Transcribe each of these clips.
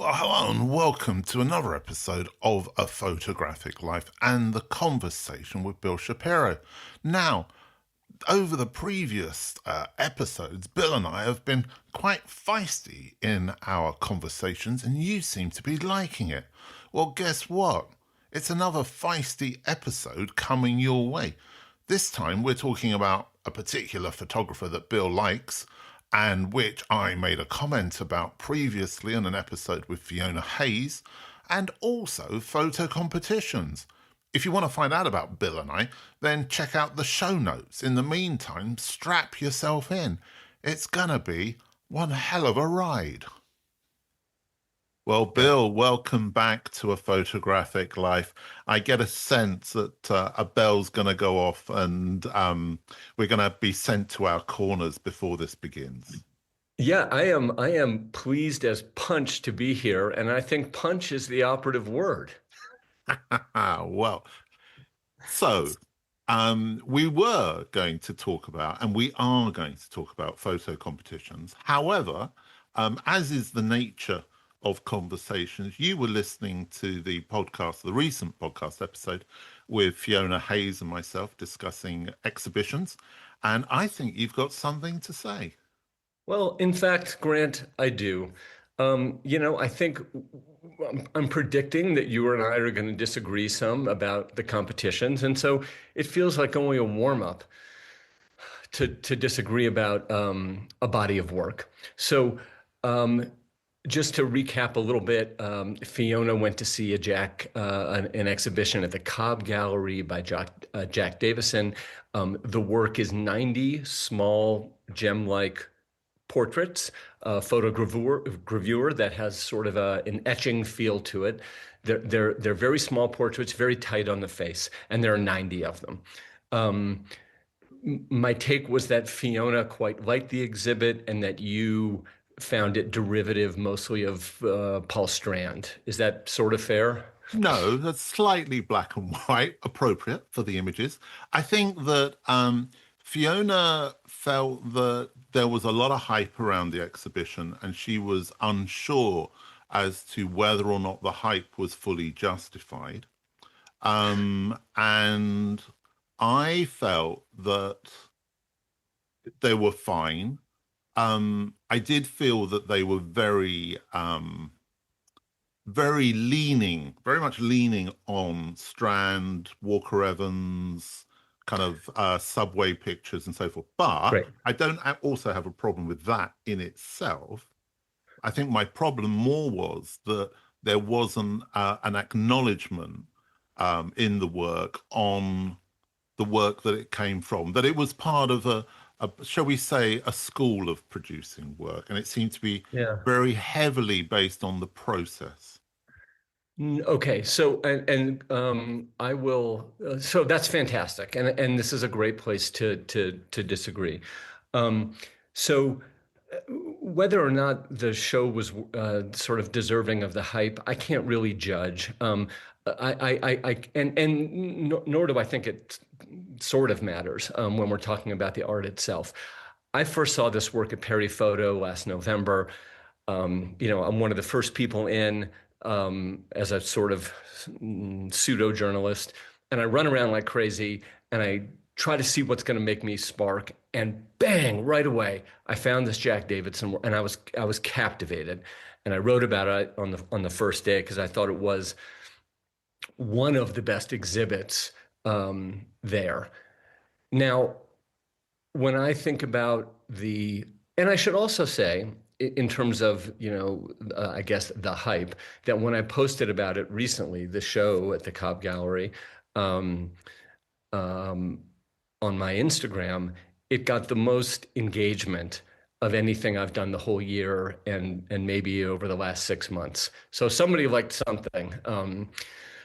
Well, hello and welcome to another episode of A Photographic Life and the conversation with Bill Shapiro. Now, over the previous episodes, Bill and I have been quite feisty in our conversations, and you seem to be liking it. Well, guess what? It's another feisty episode coming your way. This time we're talking about a particular photographer that Bill likes, and which I made a comment about previously in an episode with Fiona Hayes, and also photo competitions. If you want to find out about Bill and I, then check out the show notes. In the meantime, strap yourself in. It's gonna be one hell of a ride. Well, Bill, welcome back to A Photographic Life. I get a sense that a bell's going to go off and we're going to be sent to our corners before this begins. Yeah, I am pleased as punch to be here, and I think punch is the operative word. Well, so we were going to talk about, and we are going to talk about photo competitions. However, as is the nature of conversations, you were listening to the podcast, the recent podcast episode with Fiona Hayes and myself discussing exhibitions, and I think you've got something to say. Well, in fact, Grant, I do. I think I'm predicting that you and I are going to disagree some about the competitions, and so it feels like only a warm-up to disagree about a body of work. So just to recap a little bit, Fiona went to see an exhibition at the Cobb Gallery by Jack Davison. The work is 90 small gem-like portraits, gravure that has sort of an etching feel to it. They're very small portraits, very tight on the face, and there are 90 of them. My take was that Fiona quite liked the exhibit and that you found it derivative mostly of Paul Strand. Is that sort of fair? No, that's slightly black and white, appropriate for the images. I think that Fiona felt that there was a lot of hype around the exhibition and she was unsure as to whether or not the hype was fully justified. And I felt that they were fine. I did feel that they were very much leaning on Strand, Walker Evans, kind of subway pictures and so forth. But Right. I don't also have a problem with that in itself. I think my problem more was that there wasn't an acknowledgement in the work on the work that it came from, that it was part of shall we say, a school of producing work. And it seemed to be very heavily based on the process. Okay, so I will. So that's fantastic, and this is a great place to disagree. So whether or not the show was sort of deserving of the hype, I can't really judge. Nor do I think it sort of matters when we're talking about the art itself. I first saw this work at Perry Photo last November. I'm one of the first people in as a sort of pseudo journalist, and I run around like crazy and I try to see what's going to make me spark, and bang, right away I found this Jack Davidson, and I was captivated, and I wrote about it on the first day because I thought it was one of the best exhibits there. Now, when I think about and I should also say, in terms of, I guess the hype, that when I posted about it recently, the show at the Cobb Gallery, on my Instagram, it got the most engagement of anything I've done the whole year and maybe over the last 6 months. So somebody liked something.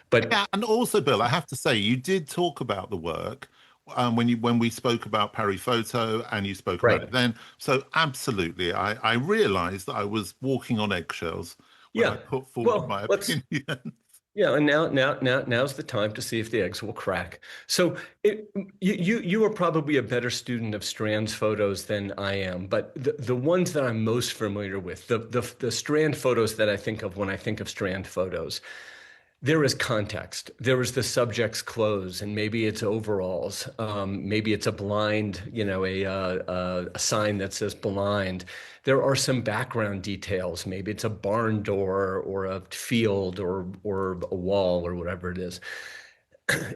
But yeah, and also, Bill, I have to say, you did talk about the work when we spoke about Perry Photo, and you spoke about it then. So absolutely, I realized that I was walking on eggshells when I put forward my opinion. Yeah, and now's the time to see if the eggs will crack. So you are probably a better student of Strand's photos than I am, but the ones that I'm most familiar with, the Strand photos that I think of when I think of Strand photos, there is context. There is the subject's clothes, and maybe it's overalls. Maybe it's a blind, a sign that says blind. There are some background details. Maybe it's a barn door or a field or a wall or whatever it is.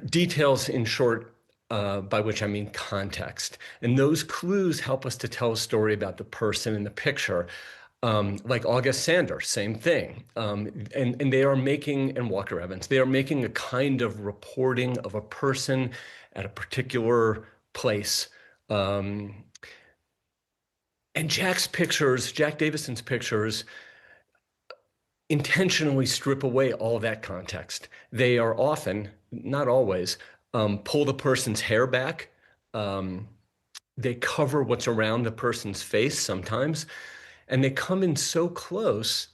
Details, in short, by which I mean context. And those clues help us to tell a story about the person in the picture. Like August Sander, same thing. And they are making, and Walker Evans, they are making a kind of reporting of a person at a particular place. Um, and Jack Davison's pictures, intentionally strip away all that context. They are often, not always, pull the person's hair back. Um, they cover what's around the person's face sometimes, and they come in so close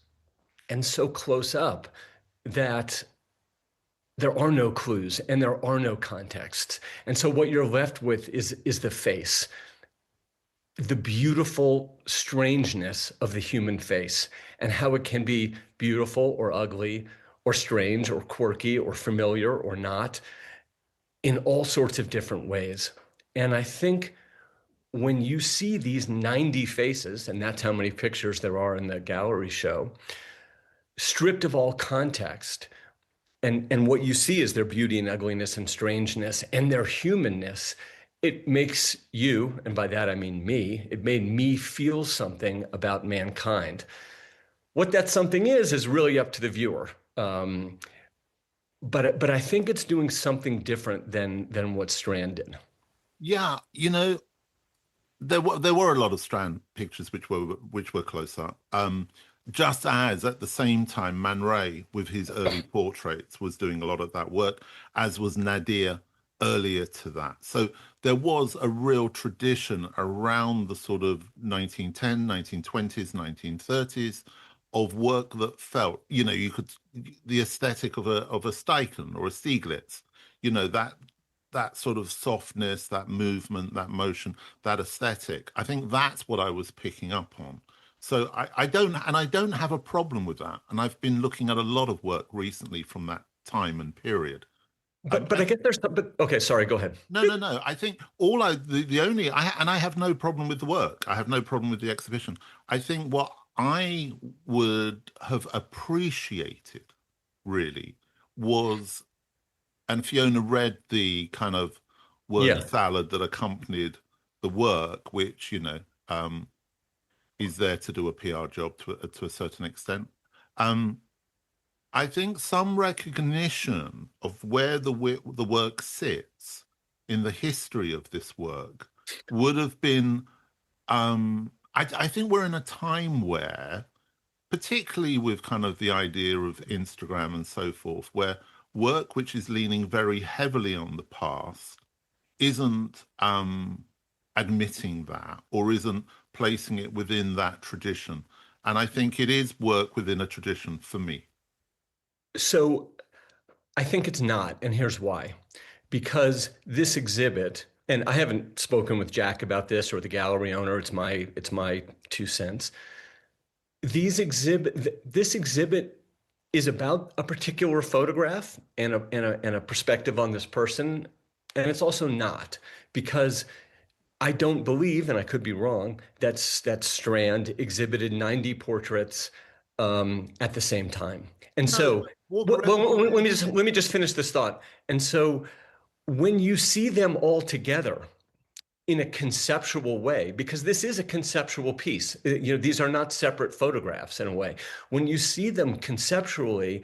and so close up that there are no clues and there are no contexts. And so what you're left with is the face, the beautiful strangeness of the human face, and how it can be beautiful or ugly or strange or quirky or familiar or not in all sorts of different ways. And I think when you see these 90 faces, and that's how many pictures there are in the gallery show, stripped of all context, and what you see is their beauty and ugliness and strangeness and their humanness, it makes you, and by that I mean me, it made me feel something about mankind. What that something is really up to the viewer. But I think it's doing something different than what Strand did. Yeah, there were a lot of Strand pictures which were close up. Just as at the same time, Man Ray with his early portraits was doing a lot of that work, as was Nadir earlier to that. So there was a real tradition around the sort of 1910, 1920s, 1930s of work that felt, you could the aesthetic of a Steichen or a Stieglitz, that sort of softness, that movement, that motion, that aesthetic. I think that's what I was picking up on. So I don't have a problem with that. And I've been looking at a lot of work recently from that time and period. But I guess there's some, but okay, sorry, go ahead. No, no, no. I think all I the only I have no problem with the work. I have no problem with the exhibition. I think what I would have appreciated really was, and Fiona read the kind of word Yeah. salad that accompanied the work, which is there to do a PR job to a certain extent. Um, I think some recognition of where the work sits in the history of this work would have been. I think we're in a time where, particularly with kind of the idea of Instagram and so forth, where work which is leaning very heavily on the past isn't admitting that or isn't placing it within that tradition. And I think it is work within a tradition for me. So I think it's not, and here's why. Because this exhibit, and I haven't spoken with Jack about this or the gallery owner, it's my 2 cents. This exhibit is about a particular photograph and a perspective on this person, and it's also not, because I don't believe, and I could be wrong, that Strand exhibited 90 portraits at the same time. And No, so, Walker let me just finish this thought. And so, when you see them all together in a conceptual way, because this is a conceptual piece, these are not separate photographs in a way. When you see them conceptually,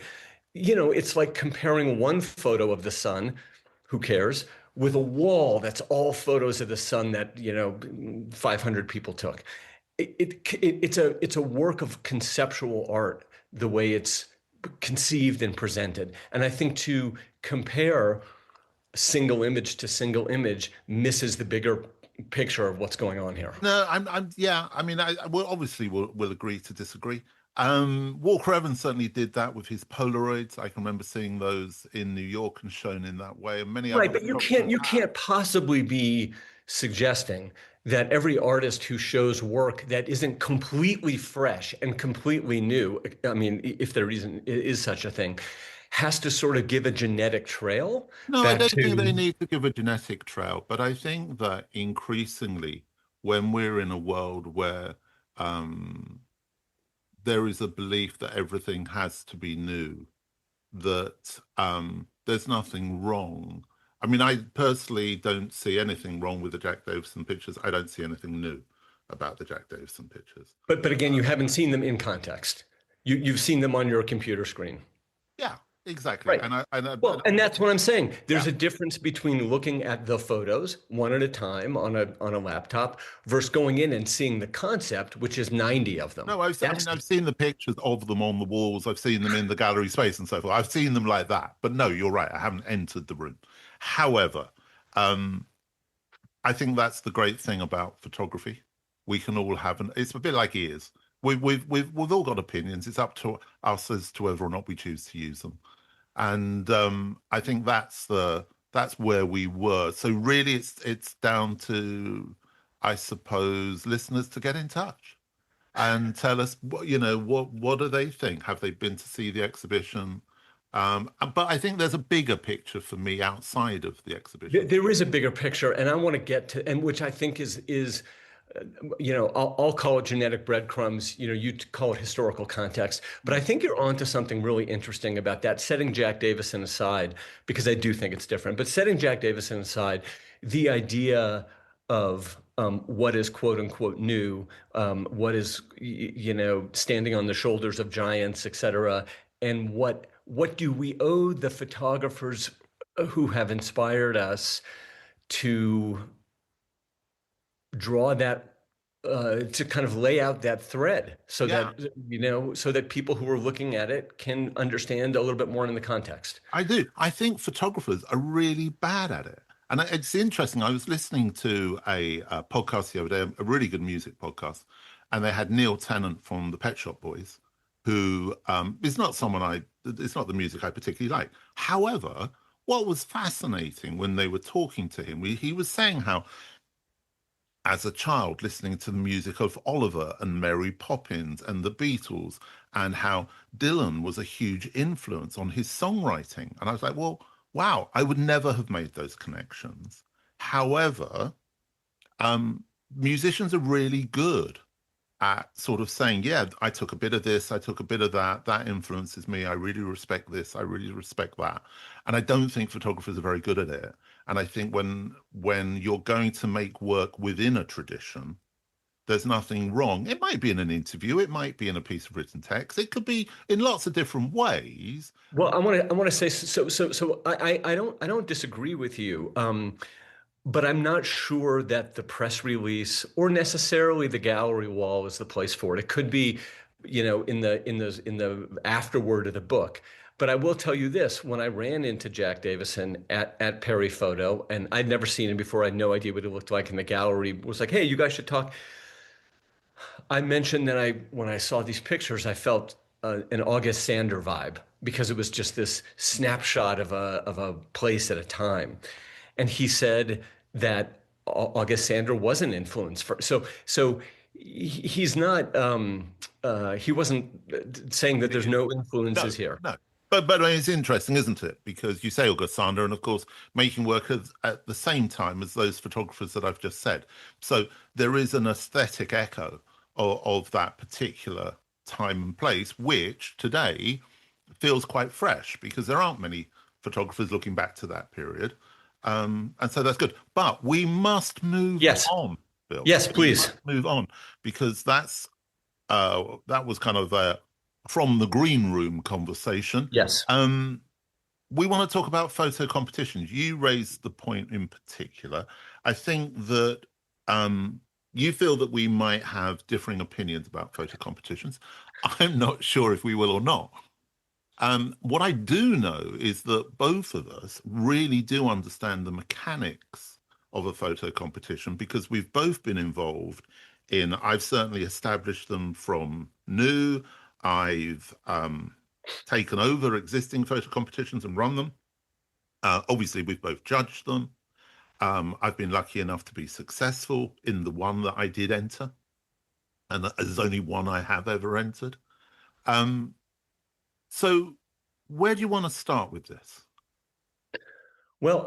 it's like comparing one photo of the sun, who cares, with a wall that's all photos of the sun that 500 people took. It's a work of conceptual art, the way it's conceived and presented. And I think to compare single image to single image misses the bigger picture of what's going on here. No, yeah. I mean, we'll obviously we'll agree to disagree. Walker Evans certainly did that with his Polaroids. I can remember seeing those in New York and shown in that way, and many other Right, but you photographers can't you have. can't possibly be suggesting that every artist who shows work that isn't completely fresh and completely new, I mean, if there is such a thing, has to sort of give a genetic trail No, I back don't think they to. need to give a genetic trail, but I think that increasingly, when we're in a world where um, there is a belief that everything has to be new, that there's nothing wrong. I mean, I personally don't see anything wrong with the Jack Davison pictures. I don't see anything new about the Jack Davison pictures. But again, you haven't seen them in context. You've seen them on your computer screen. Yeah, exactly. Right. Well, and that's what I'm saying. Yeah. There's a difference between looking at the photos one at a time on a laptop versus going in and seeing the concept, which is 90 of them. No, I That's mean, I've seen the pictures of them on the walls. I've seen them in the gallery space and so forth. I've seen them like that. But no, you're right. I haven't entered the room. However, um, I think that's the great thing about photography. We can all have it's a bit like ears. We've all got opinions. It's up to us as to whether or not we choose to use them. And I think that's where we were. So really, it's down to, I suppose, listeners to get in touch and tell us what do they think? Have they been to see the exhibition? But I think there's a bigger picture for me outside of the exhibition. there is a bigger picture, and I want to get to, and which I think is I'll call it genetic breadcrumbs. You call it historical context, but I think you're onto something really interesting about that. Setting Jack Davison aside, because I do think it's different, but setting Jack Davison aside, the idea of what is quote unquote new, what is standing on the shoulders of giants, et cetera, and what do we owe the photographers who have inspired us to draw that to kind of lay out that thread so Yeah, that so that people who are looking at it can understand a little bit more in the context. I do. I think photographers are really bad at it. And it's interesting. I was listening to a podcast the other day, a really good music podcast, and they had Neil Tennant from the Pet Shop Boys, who is not it's not the music I particularly like. However, what was fascinating when they were talking to him, he was saying how, as a child, listening to the music of Oliver and Mary Poppins and the Beatles, and how Dylan was a huge influence on his songwriting. And I was like, well, wow, I would never have made those connections. However, musicians are really good at sort of saying, yeah, I took a bit of this, I took a bit of that, that influences me. I really respect this, I really respect that. And I don't think photographers are very good at it. And I think when you're going to make work within a tradition, there's nothing wrong. It might be in an interview, it might be in a piece of written text, it could be in lots of different ways. Well, I want to say so I don't disagree with you. But I'm not sure that the press release or necessarily the gallery wall is the place for it. It could be, in the afterword of the book. But I will tell you this: when I ran into Jack Davison at Perry Photo, and I'd never seen him before, I had no idea what he looked like, and the gallery was like, "Hey, you guys should talk." I mentioned that when I saw these pictures, I felt an August Sander vibe because it was just this snapshot of a place at a time, and he said that August Sander was an influence for so he's not he wasn't saying that there's no No, influences here. no. But I mean, it's interesting, isn't it? Because you say August Sander, and of course, making work at the same time as those photographers that I've just said. So there is an aesthetic echo of that particular time and place, which today feels quite fresh because there aren't many photographers looking back to that period. And so that's good. But we must move Yes, on, Bill. yes, We please. must move on because that was kind of from the green room conversation. Yes. We want to talk about photo competitions. You raised the point in particular. I think that you feel that we might have differing opinions about photo competitions. I'm not sure if we will or not. What I do know is that both of us really do understand the mechanics of a photo competition because we've both been involved I've certainly established them from new. I've taken over existing photo competitions and run them. Obviously, we've both judged them. I've been lucky enough to be successful in the one that I did enter, and there's only one I have ever entered. Um, so, where do you want to start with this? Well,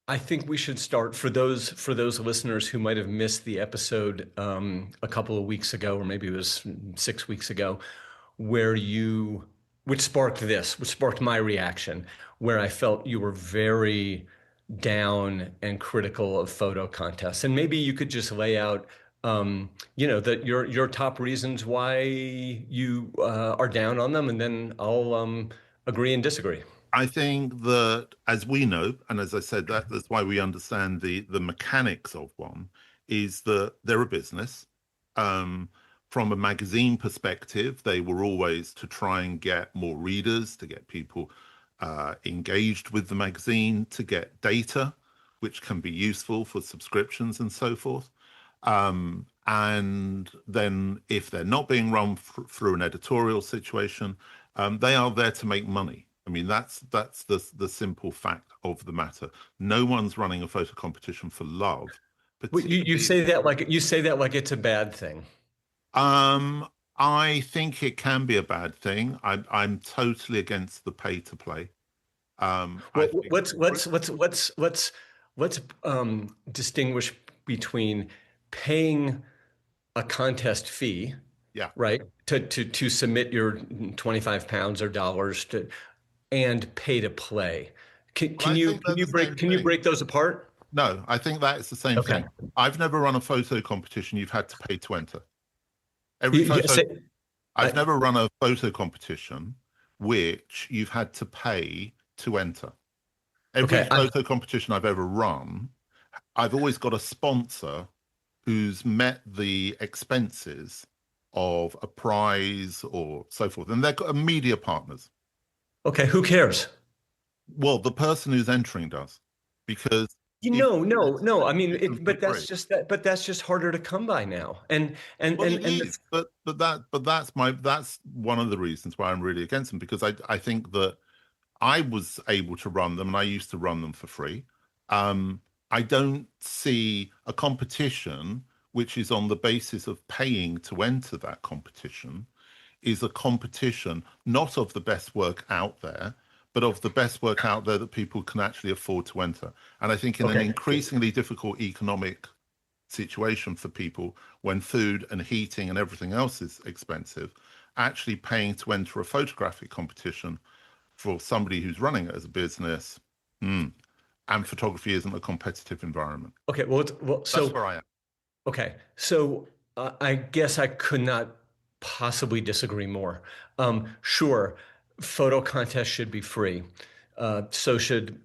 I think we should start for those listeners who might have missed the episode a couple of weeks ago, or maybe it was 6 weeks ago, where you, which sparked my reaction, where I felt you were very down and critical of photo contests, and maybe you could just lay out, that your top reasons why you are down on them, and then I'll agree and disagree. I think that, as we know, and as I said, that's why we understand the mechanics of one, is that they're a business. Um, from a magazine perspective, they were always to try and get more readers, to get people engaged with the magazine, to get data, which can be useful for subscriptions and so forth. And then, if they're not being run through an editorial situation, they are there to make money. I mean, that's the simple fact of the matter. No one's running a photo competition for love, Well, you particularly. say that like it's a bad thing. Um, I think it can be a bad thing. I'm totally against the pay to play. I Well, think, let's distinguish between paying a contest fee, yeah. right, to submit your 25 pounds or dollars to, and pay to play. Can, Well, can I you think can they're you the break same can you thing. break those apart? No, I think that is the same Okay. thing. I've never run a photo competition you've had to pay to enter. Every Yes. photo I've I, never run a photo competition which you've had to pay to enter. Every okay. photo competition I've ever run, I've always got a sponsor who's met the expenses of a prize or so forth. And they're media partners. Okay. Who cares? Well, the person who's entering does, because You if know, no, you no. I mean, do them for but free. that's just that. But that's just harder to come by now. And and Well, and it and is, but that's one of the reasons why I'm really against them, because I think that I was able to run them and I used to run them for free. Um, I don't see a competition which is on the basis of paying to enter that competition is a competition not of the best work out there, but of the best work out there that people can actually afford to enter. And I think in an okay. increasingly difficult economic situation for people when food and heating and everything else is expensive, actually paying to enter a photographic competition for somebody who's running it as a business, hmm, and photography isn't a competitive environment. Okay. Well, That's so where I am. okay. So I guess I could not possibly disagree more. Sure, photo contests should be free. So should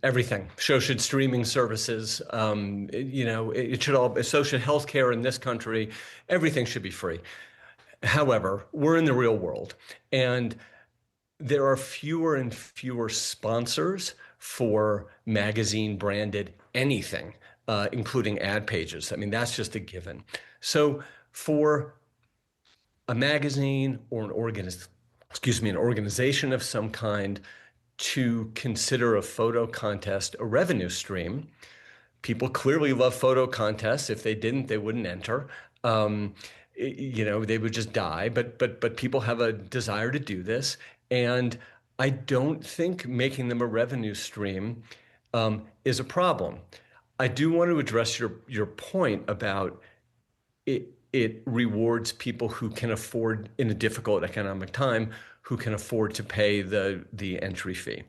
everything. So should streaming services. It should all. So should healthcare in this country. Everything should be free. However, we're in the real world, and there are fewer and fewer sponsors for magazine branded anything, including ad pages. I mean, that's just a given. So for a magazine or an organization of some kind to consider a photo contest a revenue stream, people clearly love photo contests. If they didn't, they wouldn't enter. Um, they would just die. But people have a desire to do this, and I don't think making them a revenue stream is a problem. I do want to address your point about it. It rewards people who can afford, in a difficult economic time, who can afford to pay the entry fee.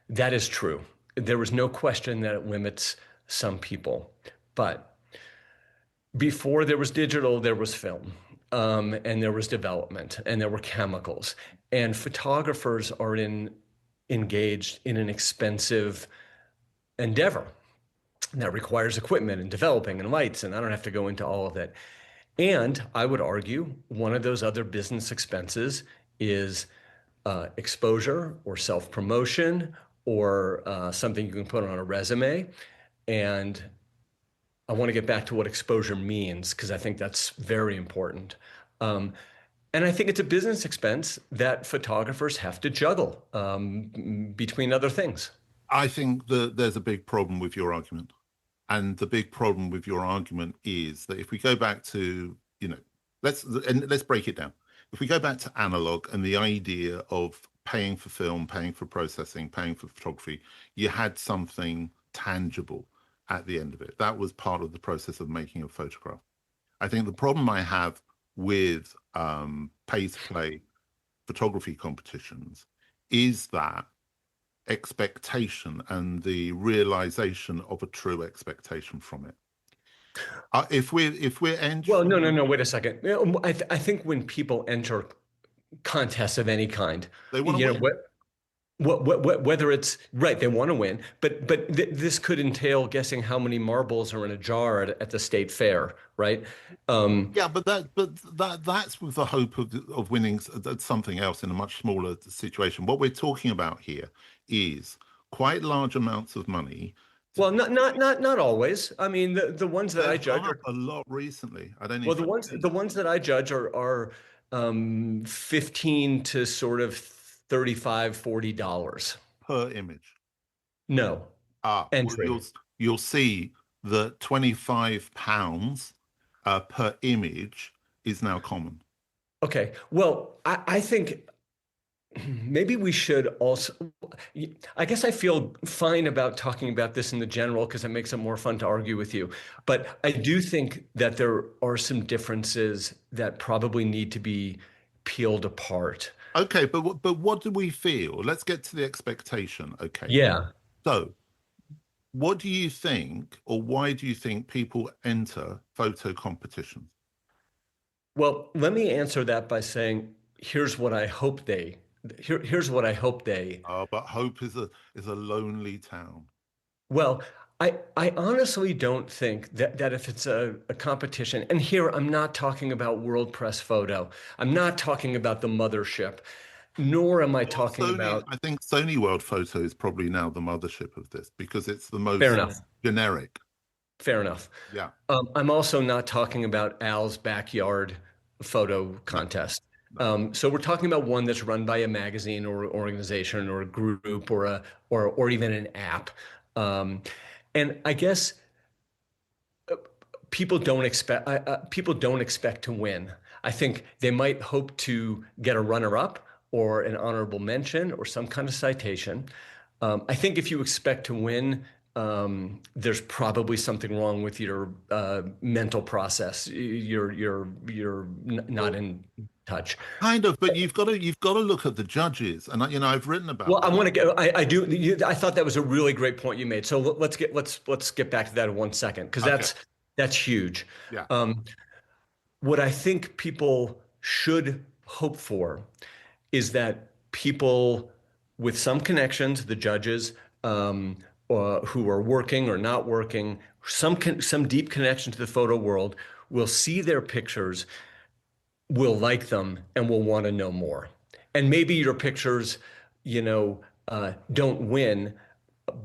That is true. There was no question that it limits some people. But before there was digital, there was film, and there was development, and there were chemicals. And photographers are engaged in an expensive endeavor that requires equipment and developing and lights, and I don't have to go into all of that. And I would argue one of those other business expenses is exposure or self promotion or something you can put on a resume. And I want to get back to what exposure means because I think that's very important. And I think it's a business expense that photographers have to juggle between other things. I think that there's a big problem with your argument. And the big problem with your argument is that if we go back to, let's break it down. If we go back to analog and the idea of paying for film, paying for processing, paying for photography, you had something tangible at the end of it. That was part of the process of making a photograph. I think the problem I have with pay to play photography competitions is that expectation and the realization of a true expectation from it. If we're Well, no, no, entering, no, wait a second. I think when people enter contests of any kind, they want to you know, win. whether it's right, they want to win, but this could entail guessing how many marbles are in a jar at the state fair, right? Um, Yeah, but that's with the hope of winning something else in a much smaller situation. What we're talking about here is quite large amounts of money. well, not always. I mean, the ones that I They've judge gone up are a lot recently. I don't know well, if you've the seen ones that I judge are 15 to sort of 35, $40. per image. No, Well, entry. you'll see that £25 per image is now common. Okay. Well, I think maybe we should also, I guess I feel fine about talking about this in the general because it makes it more fun to argue with you. But I do think that there are some differences that probably need to be peeled apart. Okay, but what do we feel? Let's get to the expectation. Okay, Yeah. so what do you think, or why do you think people enter photo competitions? Well, let me answer that by saying, here's what I hope they, But hope is a lonely town. well, I honestly don't think that if it's a competition, and here I'm not talking about World Press Photo, I'm not talking about the mothership, nor am I Well, talking Sony, about, I think Sony World Photo is probably now the mothership of this because it's the fair most enough, generic. fair enough. Yeah, I'm also not talking about Al's backyard photo no, contest. no. So we're talking about one that's run by a magazine or organization or a group or even an app. Um, and I guess people don't expect to win. I think they might hope to get a runner-up or an honorable mention or some kind of citation. I think if you expect to win, there's probably something wrong with your mental process. You're not Well, in touch. kind of, but you've got to look at the judges, and I've written about Well, I this. want to get. I do. I thought that was a really great point you made. So let's get back to that in 1 second because Okay, that's huge. yeah, Um, what I think people should hope for is that people with some connections, the judges, who are working or not working, some deep connection to the photo world, will see their pictures, will like them, and will want to know more. And maybe your pictures, don't win,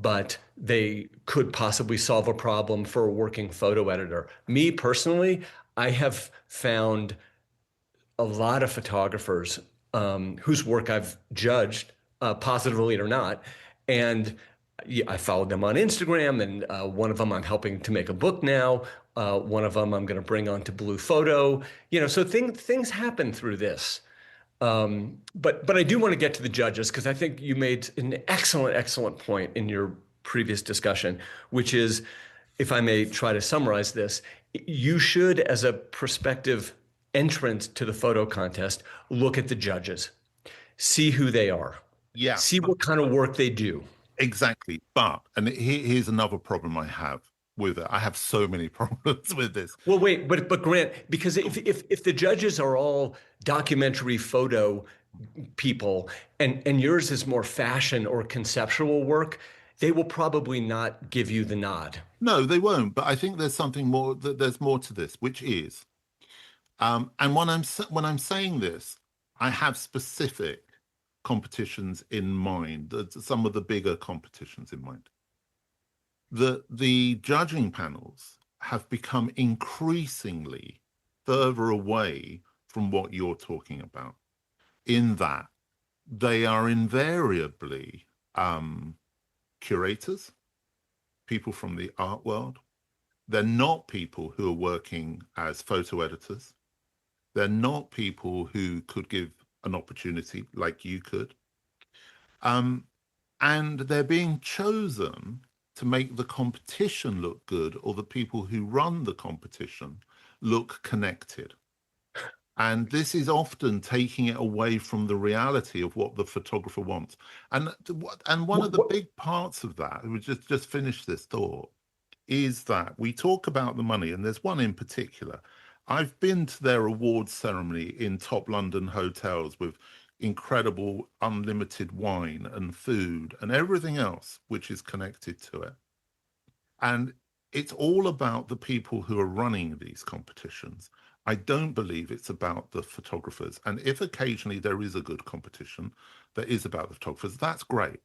but they could possibly solve a problem for a working photo editor. Me personally, I have found a lot of photographers whose work I've judged, positively or not. And yeah, I followed them on Instagram, and one of them I'm helping to make a book now. One of them I'm going to bring onto Blue Photo. So things happen through this. But I do want to get to the judges because I think you made an excellent point in your previous discussion, which is, if I may try to summarize this, you should, as a prospective entrant to the photo contest, look at the judges, see who they are, yeah, see what kind of work they do. exactly. And here's another problem I have with it. I have so many problems with this. Well, wait, but Grant, because if the judges are all documentary photo people and yours is more fashion or conceptual work, they will probably not give you the nod. No, they won't. But I think there's something more. There's more to this, which is, and when I'm saying this, I have specific competitions in mind. Some of the bigger competitions in mind. The judging panels have become increasingly further away from what you're talking about, in that they are invariably curators, people from the art world. They're not people who are working as photo editors. They're not people who could give an opportunity like you could. And they're being chosen to make the competition look good, or the people who run the competition look connected. And this is often taking it away from the reality of what the photographer wants. And one of the big parts of that, we just finish this thought, is that we talk about the money, and there's one in particular. I've been to their awards ceremony in top London hotels with incredible unlimited wine and food and everything else which is connected to it. And it's all about the people who are running these competitions. I don't believe it's about the photographers. And if occasionally there is a good competition that is about the photographers, that's great.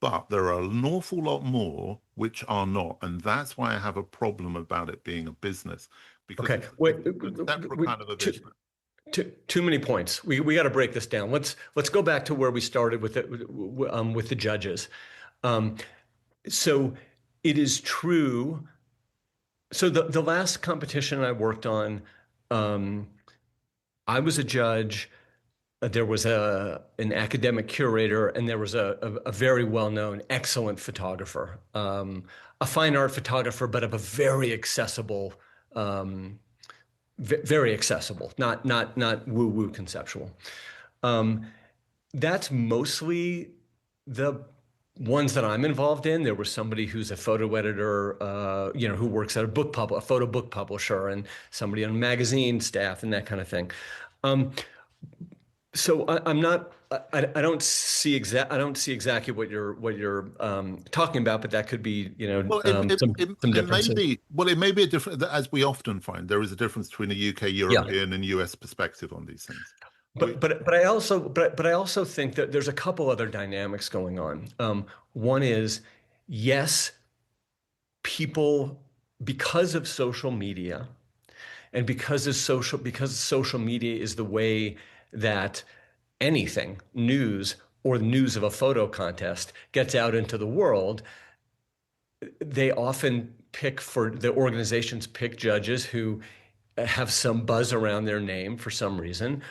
But there are an awful lot more which are not. And that's why I have a problem about it being a business, because Okay, it's a separate kind of a business. Too many points. We got to break this down. Let's go back to where we started with it, with the judges. So it is true. So the last competition I worked on, I was a judge. There was an academic curator, and there was a very well-known, excellent photographer, a fine art photographer, but of a very accessible, very accessible, not woo-woo conceptual. That's mostly the ones that I'm involved in. There was somebody who's a photo editor, who works at a photo book publisher, and somebody on magazine staff and that kind of thing. So I'm not. I don't see exactly what you're talking about, but that could be Well, some differences. it may be a different, as we often find, there is a difference between a UK, Yeah. European, and US perspective on these things. But I also think that there's a couple other dynamics going on. One is, yes, people, because of social media, and because social media is the way that anything, news or news of a photo contest, gets out into the world, they often the organizations pick judges who have some buzz around their name for some reason,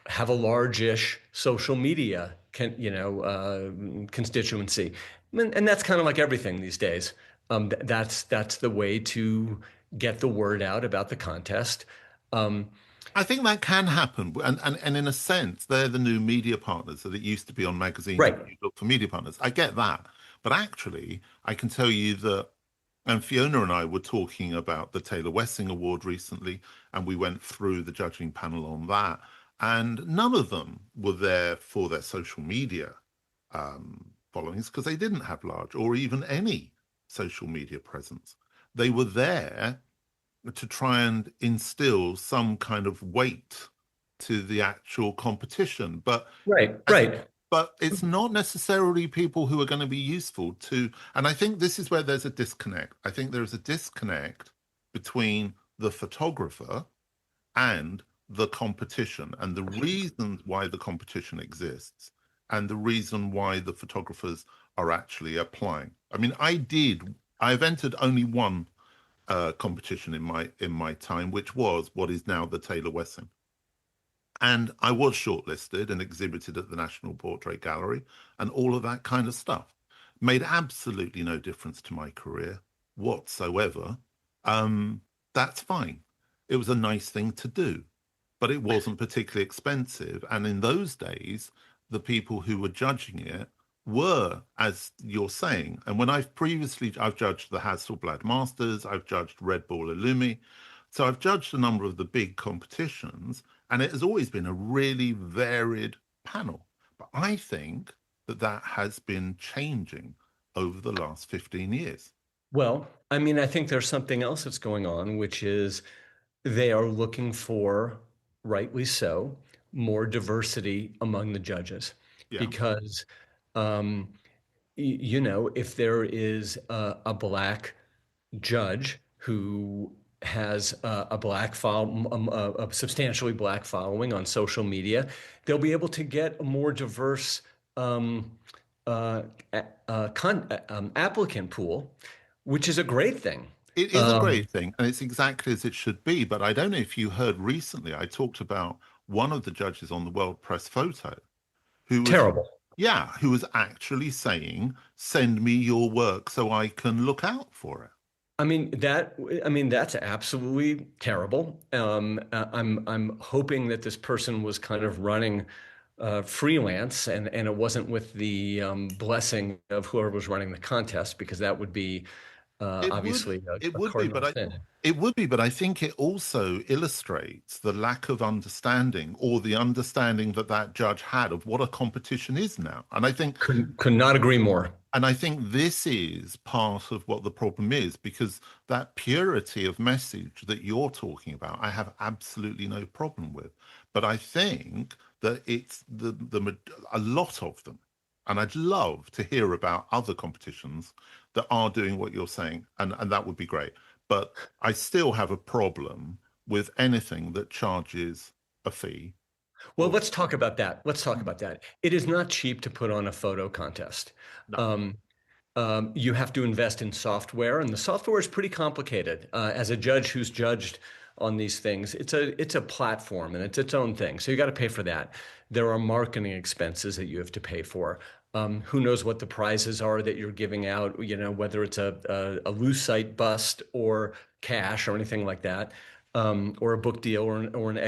have a large-ish social media constituency, and that's kind of like everything these days. That's the way to get the word out about the contest. I think that can happen, and in a sense, they're the new media partners that it used to be on magazines. Right. You look for media partners. I get that, but actually, I can tell you that. And Fiona and I were talking about the Taylor Wessing Award recently, and we went through the judging panel on that, and none of them were there for their social media followings, because they didn't have large or even any social media presence. They were there to try and instill some kind of weight to the actual competition. Right. But it's not necessarily people who are going to be useful to. And I think this is where there's a disconnect. I think there's a disconnect between the photographer and the competition, and the reasons why the competition exists, and the reason why the photographers are actually applying. I mean, I've entered only one competition in my time, which was what is now the Taylor Wessing. And I was shortlisted and exhibited at the National Portrait Gallery, and all of that kind of stuff made absolutely no difference to my career whatsoever. That's fine. It was a nice thing to do, but it wasn't particularly expensive. And in those days, the people who were judging it were, as you're saying, and when I've judged the Hasselblad Masters, I've judged Red Bull Illumi, so I've judged a number of the big competitions, and it has always been a really varied panel. But I think that has been changing over the last 15 years. Well, I mean, I think there's something else that's going on, which is they are looking for, rightly so, more diversity among the judges. Yeah. Because, if there is a black judge who has a black a substantially black following on social media, they'll be able to get a more diverse um, uh, applicant pool, which is a great thing. It is a Um, great thing, and it's exactly as it should be. But I don't know if you heard recently, I talked about one of the judges on the World Press Photo who was, Terrible. yeah, who was actually saying, send me your work so I can look out for it. That's absolutely terrible. I'm hoping that this person was kind of running freelance and it wasn't with the blessing of whoever was running the contest, because that would be It would, obviously it a would be, cardinal sin. it would be, but I think it also illustrates the lack of understanding or the understanding that that judge had of what a competition is now. Could not agree more. And I think this is part of what the problem is, because that purity of message that you're talking about, I have absolutely no problem with. But I think that it's a lot of them, and I'd love to hear about other competitions that are doing what you're saying, and that would be great. But I still have a problem with anything that charges a fee. Well, Or let's talk about that. Let's talk about that. It is not cheap to put on a photo contest. no, Um, you have to invest in software, and the software is pretty complicated. As a judge who's judged on these things, it's a platform and it's its own thing. So you got to pay for that. There are marketing expenses that you have to pay for. Who knows what the prizes are that you're giving out? You know, whether it's a lucite bust or cash or anything like that. Or a book deal an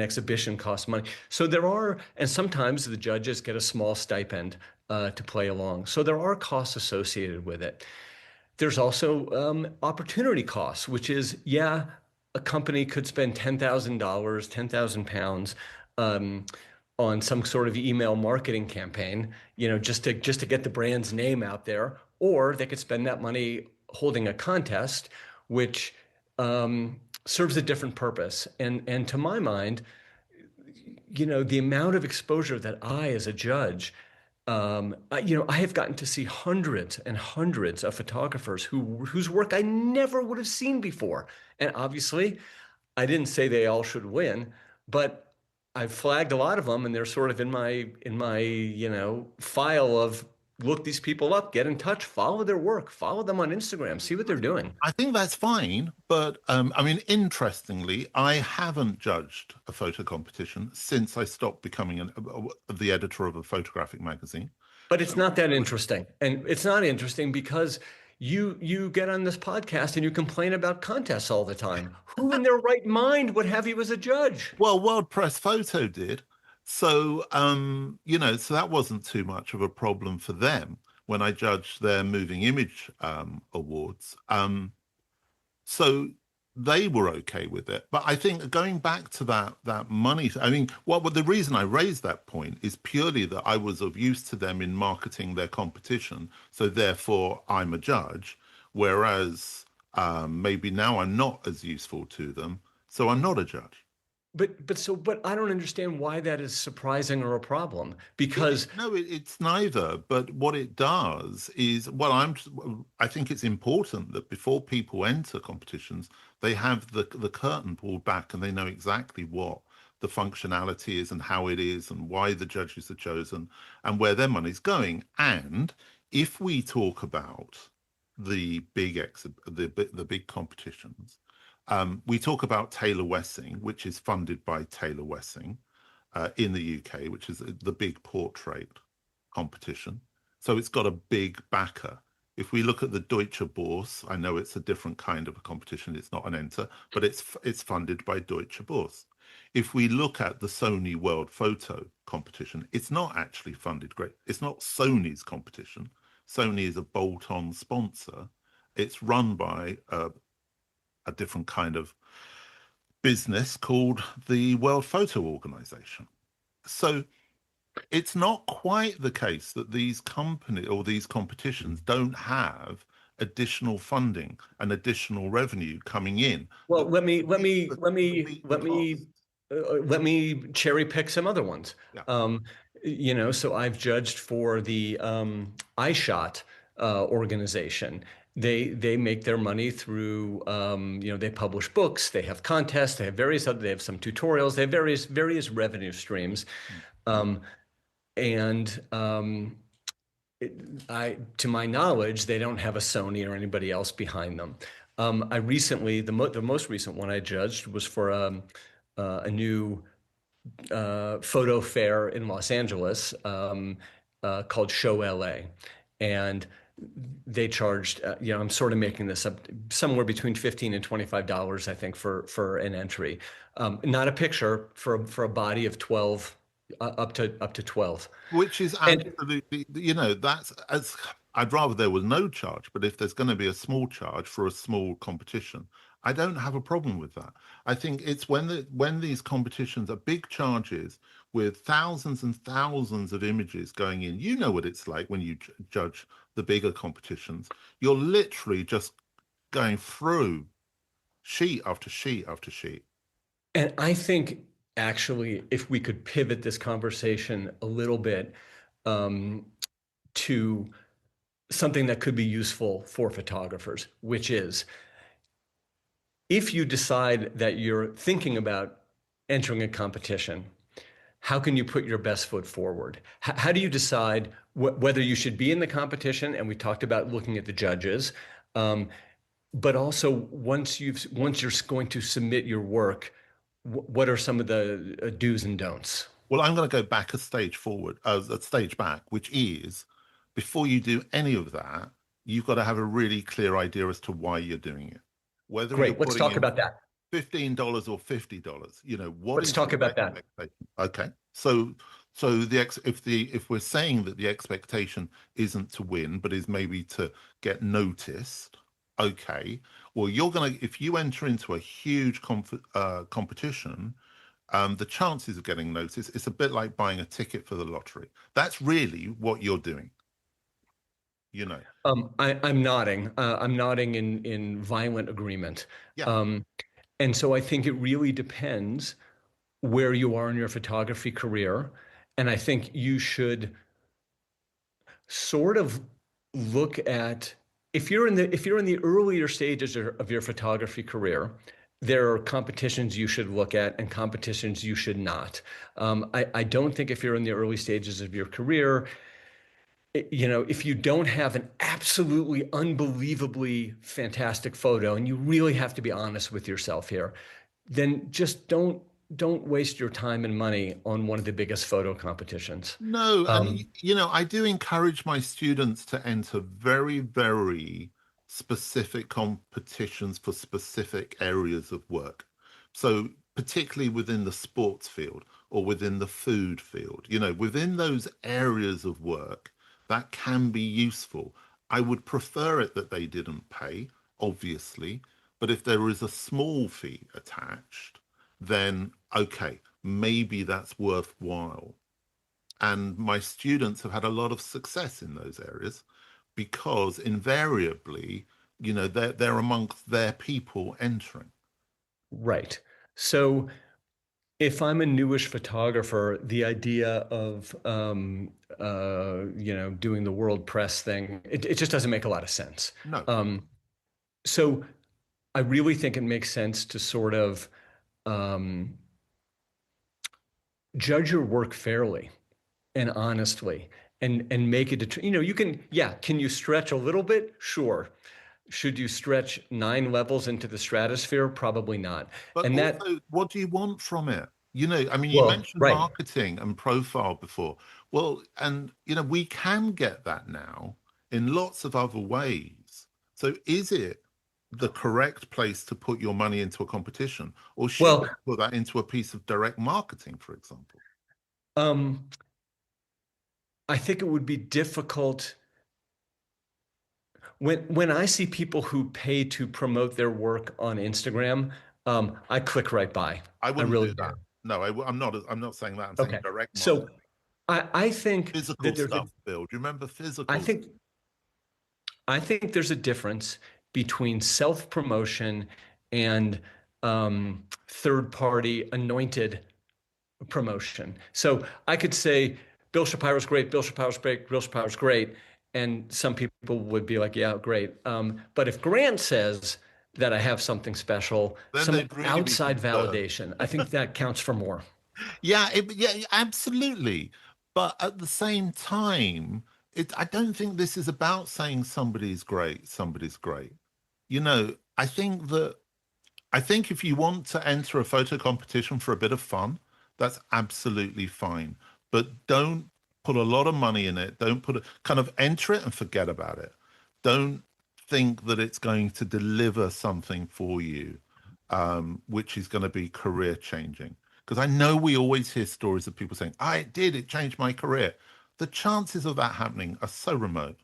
exhibition costs money. So there are, and sometimes the judges get a small stipend to play along. So there are costs associated with it. There's also opportunity costs, which is, yeah, a company could spend $10,000, 10,000 pounds on some sort of email marketing campaign, just to get the brand's name out there, or they could spend that money holding a contest, which serves a different purpose. And to my mind, the amount of exposure that I, as a judge, I have gotten to see hundreds and hundreds of photographers whose work I never would have seen before. And obviously, I didn't say they all should win, but I've flagged a lot of them, and they're sort of in my file of look these people up, get in touch, follow their work, follow them on Instagram, see what they're doing. I think that's fine, but I mean, interestingly, I haven't judged a photo competition since I stopped becoming the editor of a photographic magazine. But it's not that interesting. And it's not interesting because you get on this podcast and you complain about contests all the time. Who in their right mind would have you as a judge? Well, World Press Photo did, so so that wasn't too much of a problem for them when I judged their moving image awards. So they were okay with it. But I think going back to that money, I mean, what the reason I raised that point is purely that I was of use to them in marketing their competition. So therefore, I'm a judge, whereas maybe now I'm not as useful to them, so I'm not a judge. But I don't understand why that is surprising or a problem, because No, it's neither. But what it does is, well, I think it's important that before people enter competitions, they have the curtain pulled back and they know exactly what the functionality is and how it is and why the judges are chosen and where their money's going. And if we talk about the big competitions, we talk about Taylor Wessing, which is funded by Taylor Wessing in the UK, which is the big portrait competition. So it's got a big backer. If we look at the Deutsche Börse, I know it's a different kind of a competition. It's not an enter, but it's funded by Deutsche Börse. If we look at the Sony World Photo competition, it's not actually funded great. It's not Sony's competition. Sony is a bolt-on sponsor. It's run by a different kind of business called the World Photo Organization. So it's not quite the case that these companies or these competitions don't have additional funding and additional revenue coming in well, that let me let meet me the, let to me meet the let cost. me let me cherry pick some other ones. Yeah. Um, so I've judged for the iShot organization. they make their money through they publish books, they have contests, they have they have some tutorials, they have various revenue streams, um, and to my knowledge, they don't have a Sony or anybody else behind them. I recently, the most recent one I judged was for a new photo fair in Los Angeles called Show LA, and they charged. I'm sort of making this up, somewhere between $15 and $25, I think, for an entry. Not a picture, for a body of 12, up to 12. Which is And absolutely, that's as I'd rather there was no charge, but if there's going to be a small charge for a small competition, I don't have a problem with that. I think it's when these competitions are big charges with thousands and thousands of images going in. You know what it's like when you judge the bigger competitions. You're literally just going through sheet after sheet after sheet. And I think actually, if we could pivot this conversation a little bit um, to something that could be useful for photographers, which is if you decide that you're thinking about entering a competition, how can you put your best foot forward? How do you decide whether you should be in the competition? And we talked about looking at the judges, but also once you're going to submit your work, what are some of the do's and don'ts? Well, I'm going to go back a stage forward, a stage back, which is before you do any of that, you've got to have a really clear idea as to why you're doing it. Whether you're Great. Let's putting talk in about that. $15 or $50, what Let's is talk your about that. expectation? Okay. So if we're saying that the expectation isn't to win, but is maybe to get noticed, okay. Well, if you enter into a huge competition, the chances of getting noticed, it's a bit like buying a ticket for the lottery. That's really what you're doing, you know. I'm nodding. I'm nodding in violent agreement. Yeah. Um, and so I think it really depends where you are in your photography career. And I think you should sort of look at if you're in the earlier stages of your photography career, there are competitions you should look at and competitions you should not. I don't think if you're in the early stages of your career, if you don't have an absolutely unbelievably fantastic photo, and you really have to be honest with yourself here, then just don't waste your time and money on one of the biggest photo competitions. No, and Um, I do encourage my students to enter very, very specific competitions for specific areas of work. So particularly within the sports field or within the food field, within those areas of work that can be useful. I would prefer it that they didn't pay, obviously, but if there is a small fee attached, then okay, maybe that's worthwhile. And my students have had a lot of success in those areas because invariably, they're amongst their people entering. right. So if I'm a newish photographer, the idea of doing the world press thing, it just doesn't make a lot of sense. No, Um, so I really think it makes sense to sort of um, judge your work fairly and honestly, and make it. You can, yeah. Can you stretch a little bit? Sure. Should you stretch 9 levels into the stratosphere? Probably not. but And that, also, what do you want from it? I mean, you well, mentioned right. marketing and profile before. Well, and we can get that now in lots of other ways. So is it the correct place to put your money into a competition, or should Well, you put that into a piece of direct marketing, for example? um, I think it would be difficult when I see people who pay to promote their work on Instagram. I click right by. I I wouldn't really do do. that. No, I'm not. I'm not saying that. I'm saying Okay. direct So marketing, I think physical that stuff. Bill, do you remember I physical? think I think there's a difference between self-promotion and third-party anointed promotion. So I could say Bill Shapiro's great, Bill Shapiro's great, Bill Shapiro's great, And some people would be like, yeah, great. But if Grant says that I have something special, Then some they'd really be outside concerned. validation, I think that counts for more. Yeah, yeah, absolutely. But at the same time, I don't think this is about saying somebody's great, somebody's great. I think if you want to enter a photo competition for a bit of fun, that's absolutely fine. But don't put a lot of money in it. Don't put it, kind of enter it and forget about it. Don't think that it's going to deliver something for you, which is going to be career changing. Because I know we always hear stories of people saying, I did, it changed my career. The chances of that happening are so remote,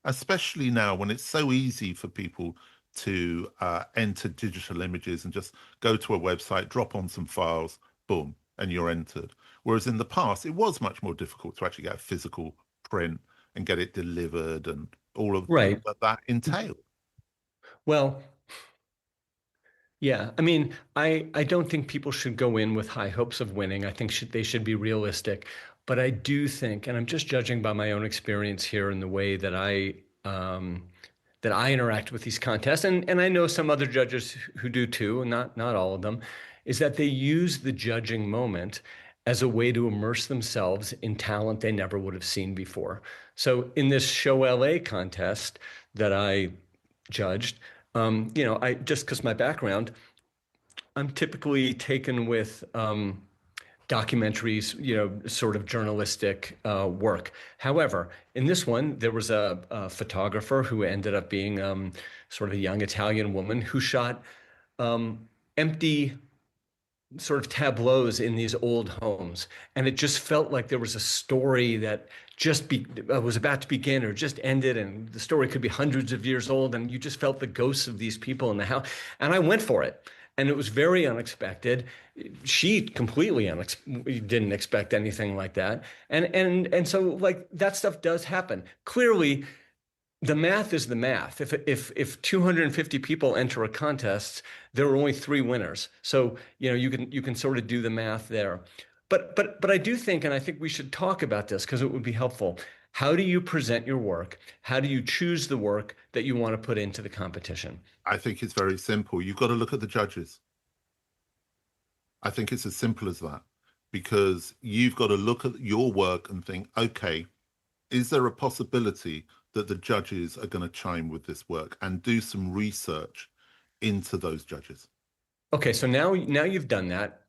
especially now when it's so easy for people to enter digital images and just go to a website, drop on some files, boom, and you're entered. Whereas in the past, it was much more difficult to actually get a physical print and get it delivered and all of Right. that entailed. Well, yeah. I mean, I don't think people should go in with high hopes of winning. I think they should be realistic. But I do think, and I'm just judging by my own experience here in the way that I interact with these contests, and I know some other judges who do too, and not all of them, is that they use the judging moment as a way to immerse themselves in talent they never would have seen before. So in this Show LA contest that I judged, I just because my background, I'm typically taken with documentaries, sort of journalistic work. However, in this one, there was a photographer who ended up being sort of a young Italian woman who shot empty sort of tableaus in these old homes. And it just felt like there was a story that was about to begin or just ended. And the story could be hundreds of years old. And you just felt the ghosts of these people in the house. And I went for it. And it was very unexpected. She completely didn't expect anything like that. And so like that stuff does happen. Clearly, the math is the math. If 250 people enter a contest, there are only three winners. So you can sort of do the math there. But I do think, and I think we should talk about this because it would be helpful. How do you present your work? How do you choose the work that you want to put into the competition? I think it's very simple. You've got to look at the judges. I think it's as simple as that because you've got to look at your work and think, okay, is there a possibility that the judges are going to chime with this work and do some research into those judges? Okay, so now you've done that,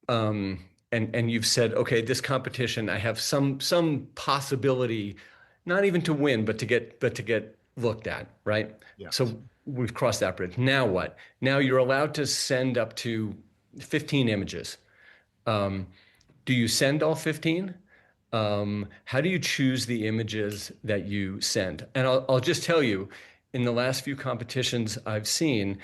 and you've said, okay, this competition, I have some possibility, not even to win, but to get looked at, right? Yes. So we've crossed that bridge. Now what? Now you're allowed to send up to 15 images. Um, do you send all 15? How do you choose the images that you send? And I'll just tell you, in the last few competitions I've seen,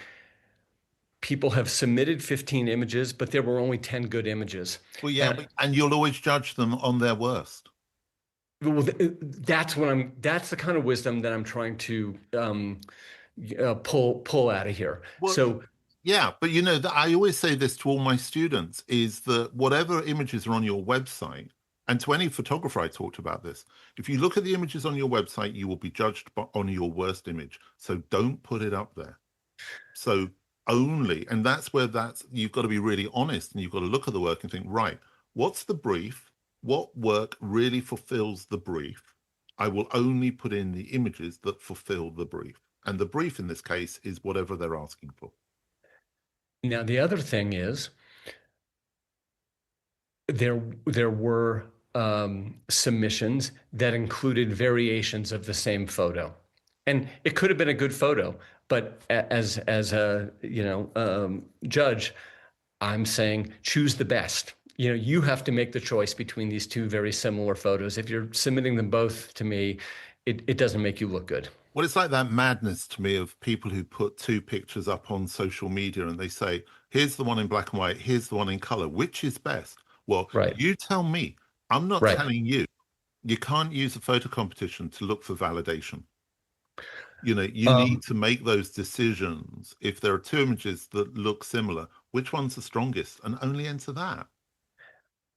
people have submitted 15 images, but there were only 10 good images. Well, yeah, And and you'll always judge them on their worst. well, that's the kind of wisdom that I'm trying to pull out of here. Well, So, yeah, but I always say this to all my students is that whatever images are on your website, and to any photographer I talked about this, if you look at the images on your website, you will be judged on your worst image. So don't put it up there. So and that's where you've got to be really honest and you've got to look at the work and think, right, what's the brief? What work really fulfills the brief? I will only put in the images that fulfill the brief. And the brief in this case is whatever they're asking for. now the other thing is there were submissions that included variations of the same photo, and it could have been a good photo, but as a judge, I'm saying choose the best. You have to make the choice between these two very similar photos. If you're submitting them both to me, it doesn't make you look good. Well, it's like that madness to me of people who put two pictures up on social media and they say, here's the one in black and white, here's the one in color. Which is best? Well, Right. you tell me. I'm not Right. telling you. You can't use a photo competition to look for validation. You need Um, to make those decisions. If there are two images that look similar, which one's the strongest? And only enter that.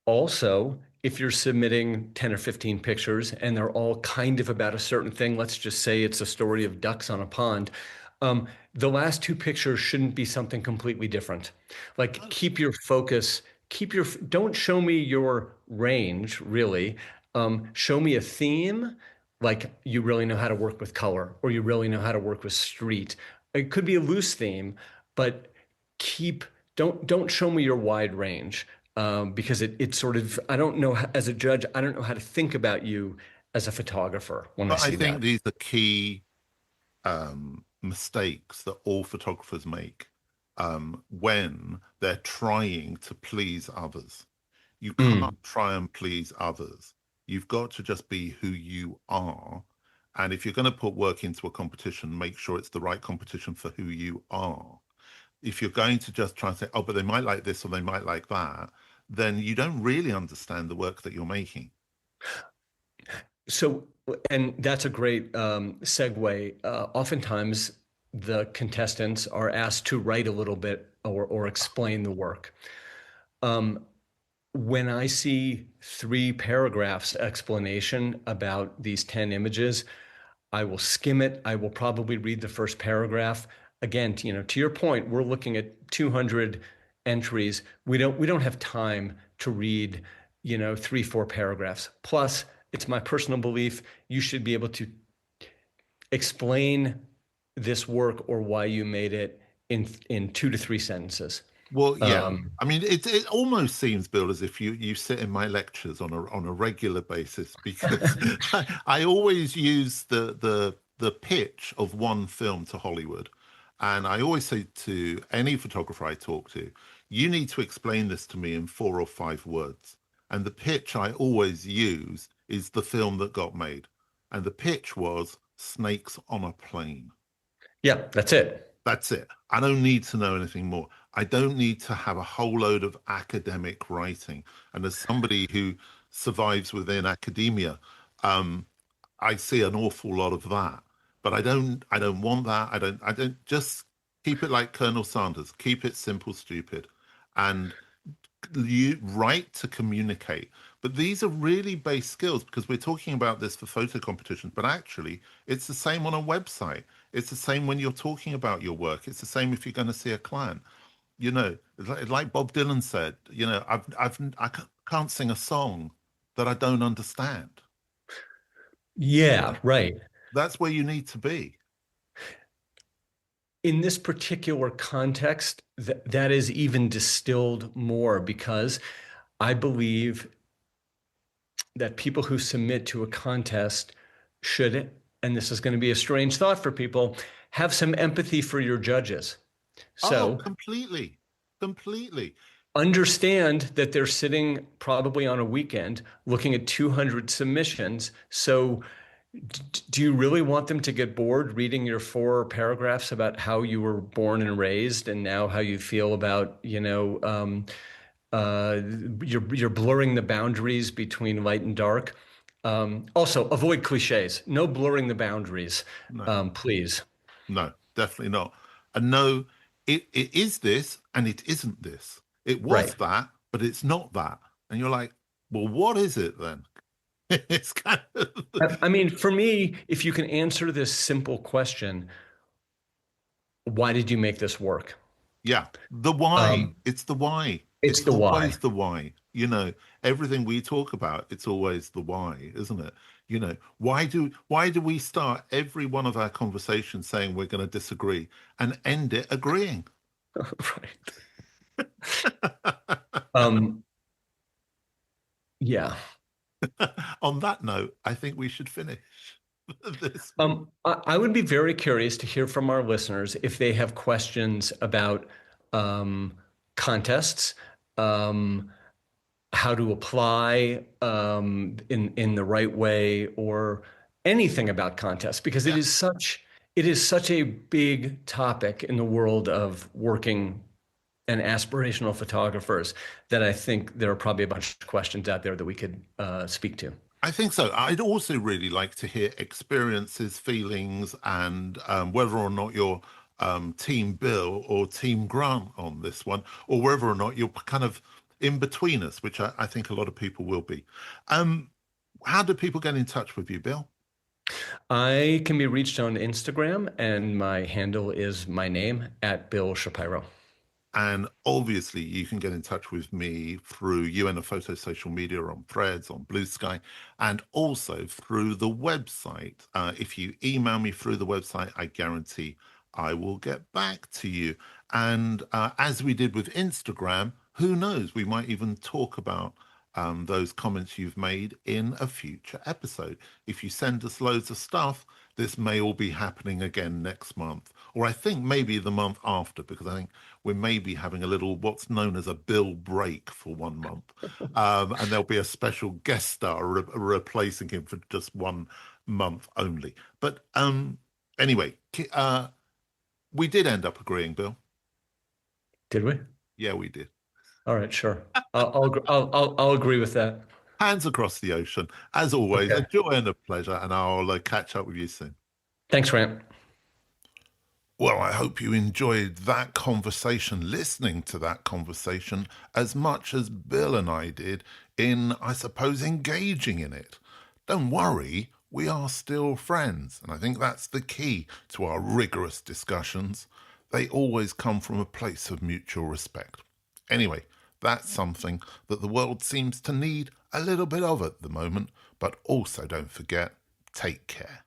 Also, if you're submitting 10 or 15 pictures and they're all kind of about a certain thing, let's just say it's a story of ducks on a pond, the last two pictures shouldn't be something completely different. Like keep your focus, don't show me your range really. Show me a theme, like you really know how to work with color or you really know how to work with street. It could be a loose theme, but keep don't show me your wide range, because it sort of, I don't know, as a judge, I don't know how to think about you as a photographer when I But I see think that. these are key mistakes that all photographers make when they're trying to please others. You Mm. can't try and please others. You've got to just be who you are. And if you're going to put work into a competition, make sure it's the right competition for who you are. If you're going to just try and say, oh, but they might like this or they might like that, then you don't really understand the work that you're making. So, and that's a great segue. Oftentimes, the contestants are asked to write a little bit or explain the work. Um, when I see 3 paragraphs explanation about these 10 images, I will skim it. I will probably read the first paragraph. Again, to your point, we're looking at 200 entries. We don't have time to read, 3, 4 paragraphs. Plus, it's my personal belief you should be able to explain this work or why you made it in 2 to 3 sentences. Well, yeah. Um, I mean, it almost seems, Bill, as if you sit in my lectures on a regular basis because I always use the pitch of one film to Hollywood, and I always say to any photographer I talk to, you need to explain this to me in 4 or 5 words. And the pitch I always use is the film that got made, and the pitch was Snakes on a Plane. yeah, that's it. That's it. I don't need to know anything more. I don't need to have a whole load of academic writing. And as somebody who survives within academia, um, I see an awful lot of that. But I don't want that. I don't just keep it like Colonel Sanders, keep it simple, stupid. And you write to communicate. But these are really base skills because we're talking about this for photo competitions, but actually it's the same on a website. It's the same when you're talking about your work. It's the same if you're going to see a client. Like Bob Dylan said, I can't sing a song that I don't understand. Yeah, right. That's where you need to be. In this particular context, that is even distilled more because I believe that people who submit to a contest should, and this is going to be a strange thought for people, have some empathy for your judges. Oh, So completely, completely. understand that they're sitting probably on a weekend looking at 200 submissions. So do you really want them to get bored reading your 4 paragraphs about how you were born and raised and now how you feel about, uh, you're blurring the boundaries between light and dark? Also, avoid cliches. No blurring the boundaries, No. please. No, definitely not. And no, it is this and it isn't this. It was Right. that, but it's not that. And you're like, well, what is it then? It's kind of, I mean, for me, if you can answer this simple question, why did you make this work? yeah, the why. Um, It's the why. it's It's the always why. the why. Everything we talk about, it's always the why, isn't it? Why do we start every one of our conversations saying we're going to disagree and end it agreeing? Right. Um, yeah. On that note, I think we should finish this. I would be very curious to hear from our listeners if they have questions about um, contests, um, how to apply in the right way, or anything about contests, because Yeah. it is such a big topic in the world of working and aspirational photographers that I think there are probably a bunch of questions out there that we could speak to. I think so. I'd also really like to hear experiences, feelings, and whether or not you're Team Bill or Team Grant on this one, or whether or not you're kind of in between us, which I think a lot of people will be. Um, how do people get in touch with you, Bill? I can be reached on Instagram, and my handle is my name at Bill Shapiro. And obviously, you can get in touch with me through UN of Photo social media on Threads, on Blue Sky, and also through the website. If you email me through the website, I guarantee I will get back to you. And as we did with Instagram, who knows? We might even talk about those comments you've made in a future episode. If you send us loads of stuff, this may all be happening again next month, or I think maybe the month after, because I think we may be having a little what's known as a Bill break for 1 month. And there'll be a special guest star replacing him for just 1 month only. But anyway, we did end up agreeing, Bill. Did we? Yeah, we did. All right, sure. I'll agree with that. Hands across the ocean. As always, a Okay. joy and a pleasure, and I'll catch up with you soon. Thanks, Grant. Well, I hope you enjoyed that conversation, listening to that conversation as much as Bill and I did in, I suppose, engaging in it. Don't worry, we are still friends, and I think that's the key to our rigorous discussions. They always come from a place of mutual respect. Anyway, that's something that the world seems to need a little bit of at the moment, but also don't forget, take care.